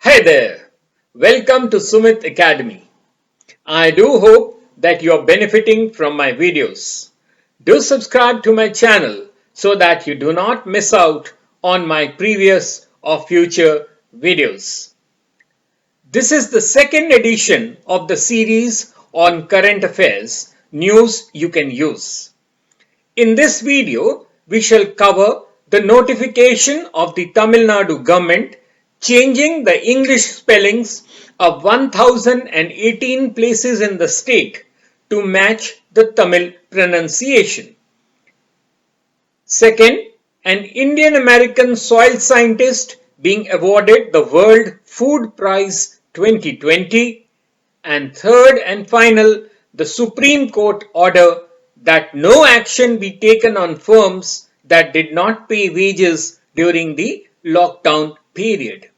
Hey there, welcome to Sumit Academy. I do hope that you are benefiting from my videos. Do subscribe to my channel so that you do not miss out on my previous or future videos. This is the second edition of the series on current affairs, news you can use. In this video, we shall cover the notification of the Tamil Nadu government changing the English spellings of 1018 places in the state to match the Tamil pronunciation. Second, an Indian American soil scientist being awarded the World Food Prize 2020. And third and final, the Supreme Court order that no action be taken on firms that did not pay wages during the lockdown period.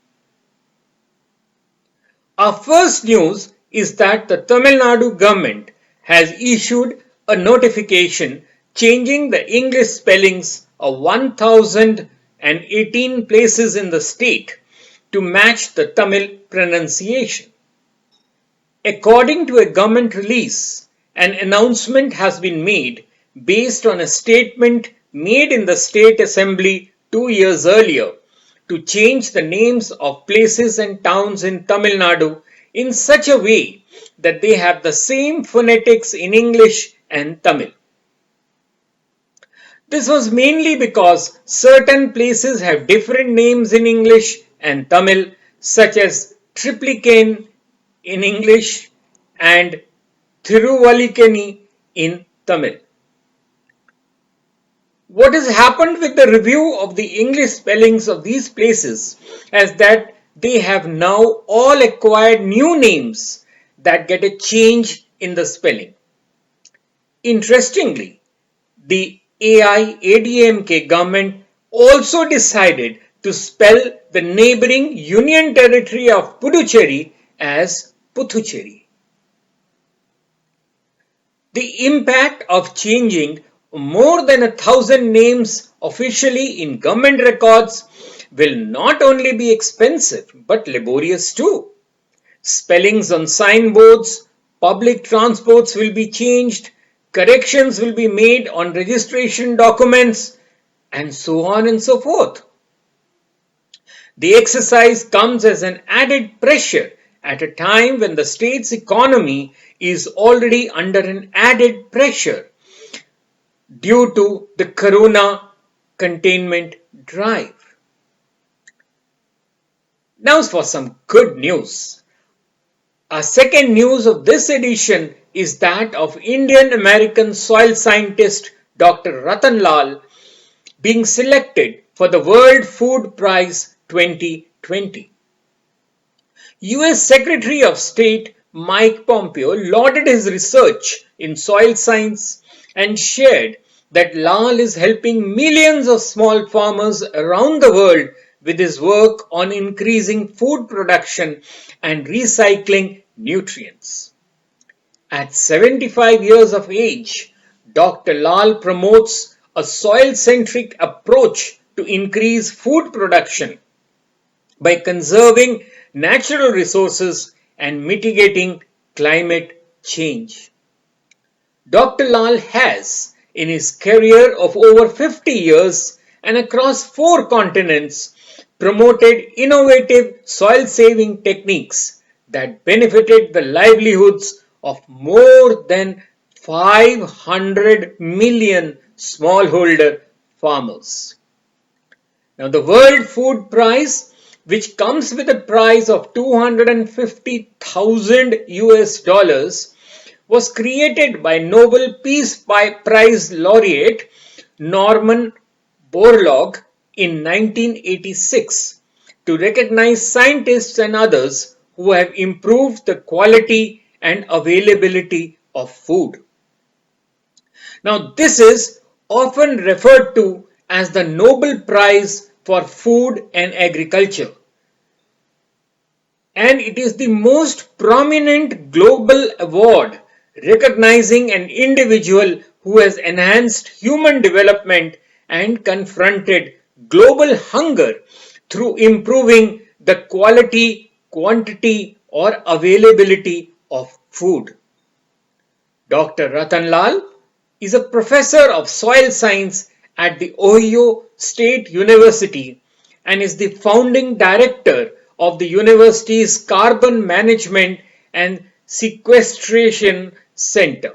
Our first news is that the Tamil Nadu government has issued a notification changing the English spellings of 1018 places in the state to match the Tamil pronunciation. According to a government release, an announcement has been made based on a statement made in the State Assembly 2 years earlier to change the names of places and towns in Tamil Nadu in such a way that they have the same phonetics in English and Tamil. This was mainly because certain places have different names in English and Tamil, such as Triplicane in English and Thiruvallikeni in Tamil. What has happened with the review of the English spellings of these places is that they have now all acquired new names that get a change in the spelling. Interestingly, the AIADMK government also decided to spell the neighboring Union Territory of Puducherry as Puthucherry. The impact of changing more than 1,000 names officially in government records will not only be expensive but laborious too. Spellings on signboards, public transports will be changed, corrections will be made on registration documents, and so on and so forth. The exercise comes as an added pressure at a time when the state's economy is already under an added pressure due to the corona containment drive. Now for some good news. Our second news of this edition is that of Indian American soil scientist Dr. Rattan Lal being selected for the World Food Prize 2020. US Secretary of State Mike Pompeo lauded his research in soil science and shared that Lal is helping millions of small farmers around the world with his work on increasing food production and recycling nutrients. At 75 years of age, Dr. Lal promotes a soil-centric approach to increase food production by conserving natural resources and mitigating climate change. Dr. Lal has, in his career of over 50 years and across 4 continents, promoted innovative soil-saving techniques that benefited the livelihoods of more than 500 million smallholder farmers. Now, the World Food Prize, which comes with a prize of $250,000 was created by Nobel Peace Prize laureate Norman Borlaug in 1986 to recognize scientists and others who have improved the quality and availability of food. Now, this is often referred to as the Nobel Prize for Food and Agriculture, and it is the most prominent global award recognizing an individual who has enhanced human development and confronted global hunger through improving the quality quantity or availability of food. Dr. Rattan Lal is a professor of soil science at the Ohio State University and is the founding director of the university's Carbon Management and Sequestration Center.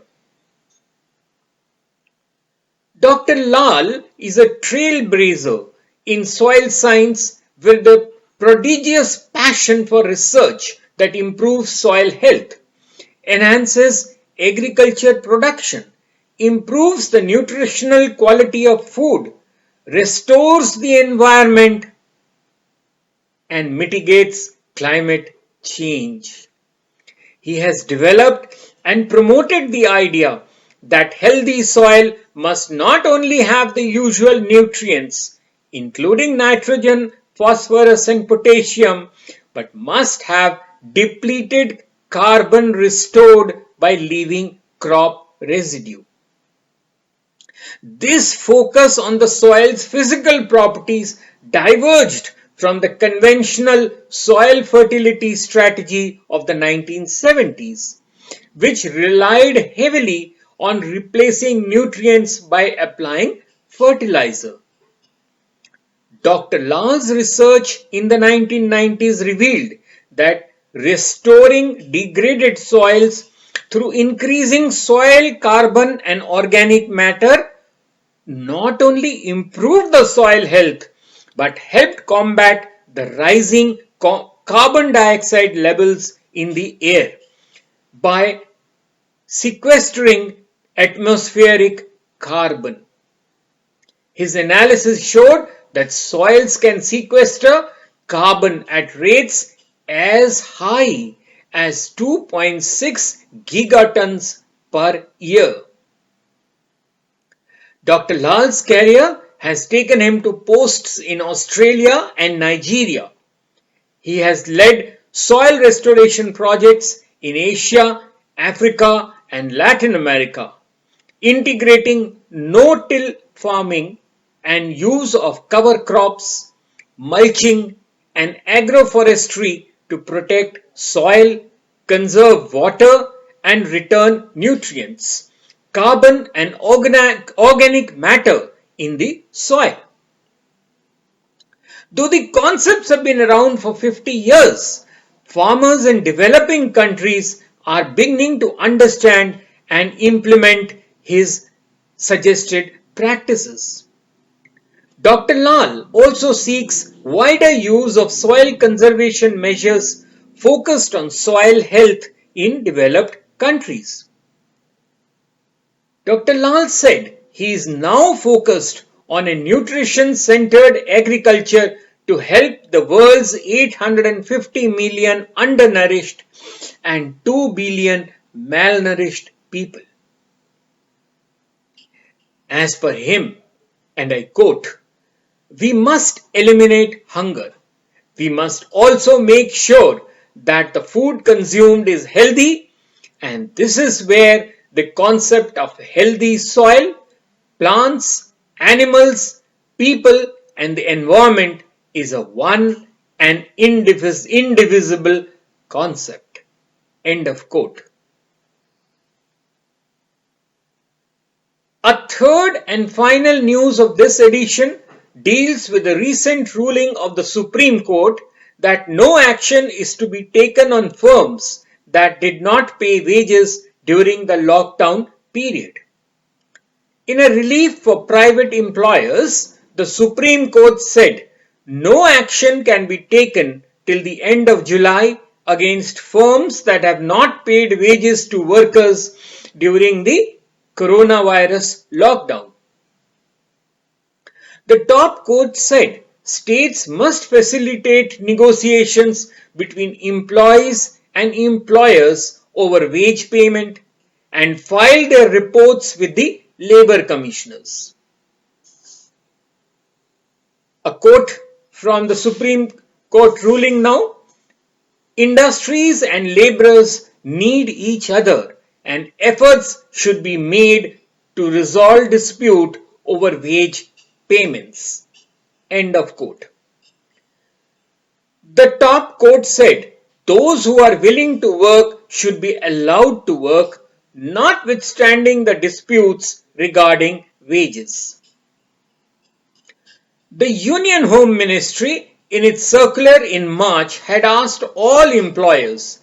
Dr. Lal is a trailblazer in soil science with a prodigious passion for research that improves soil health, enhances agriculture production, improves the nutritional quality of food, restores the environment, and mitigates climate change. He has developed and promoted the idea that healthy soil must not only have the usual nutrients, including nitrogen, phosphorus, and potassium, but must have depleted carbon restored by leaving crop residue. This focus on the soil's physical properties diverged from the conventional soil fertility strategy of the 1970s, which relied heavily on replacing nutrients by applying fertilizer. Dr. Lal's research in the 1990s revealed that restoring degraded soils through increasing soil carbon and organic matter not only improved the soil health but helped combat the rising carbon dioxide levels in the air by sequestering atmospheric carbon. His analysis showed that soils can sequester carbon at rates as high as 2.6 gigatons per year. Dr. Lal's career has taken him to posts in Australia and Nigeria. He has led soil restoration projects in Asia, Africa, and Latin America, integrating no-till farming and use of cover crops, mulching, and agroforestry to protect soil, conserve water, and return nutrients, carbon, and organic matter in the soil. Though the concepts have been around for 50 years, farmers in developing countries are beginning to understand and implement his suggested practices. Dr. Lal also seeks wider use of soil conservation measures focused on soil health in developed countries. Dr. Lal said he is now focused on a nutrition-centered agriculture to help the world's 850 million undernourished and 2 billion malnourished people. As per him, and I quote, "We must eliminate hunger. We must also make sure that the food consumed is healthy, and this is where the concept of healthy soil, plants, animals, people, and the environment is a one and indivisible concept." End of quote. A third and final news of this edition deals with the recent ruling of the Supreme Court that no action is to be taken on firms that did not pay wages during the lockdown period. In a relief for private employers, the Supreme Court said no action can be taken till the end of July against firms that have not paid wages to workers during the coronavirus lockdown. The top court said states must facilitate negotiations between employees and employers over wage payment and file their reports with the labor commissioners. A quote from the Supreme Court ruling now: "Industries and laborers need each other and efforts should be made to resolve dispute over wage payments." End of quote. The top court said Those who are willing to work should be allowed to work, notwithstanding the disputes regarding wages. The Union Home Ministry, in its circular in March, had asked all employers,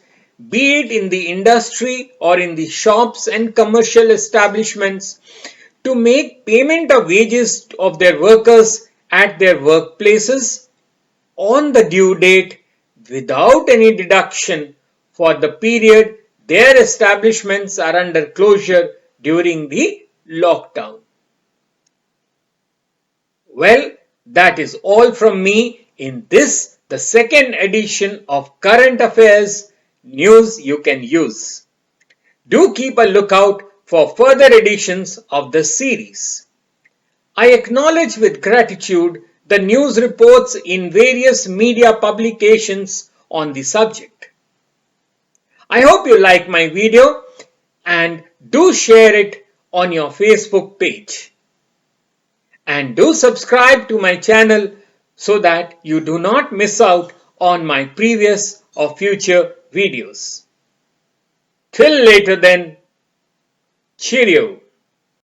be it in the industry or in the shops and commercial establishments, to make payment of wages of their workers at their workplaces on the due date without any deduction for the period their establishments are under closure during the lockdown. Well, that is all from me in this, the second edition of Current Affairs News You Can Use. Do keep a lookout for further editions of this series. I acknowledge with gratitude the news reports in various media publications on the subject. I hope you like my video and do share it on your Facebook page. And do subscribe to my channel so that you do not miss out on my previous or future videos. Till later then, cheerio.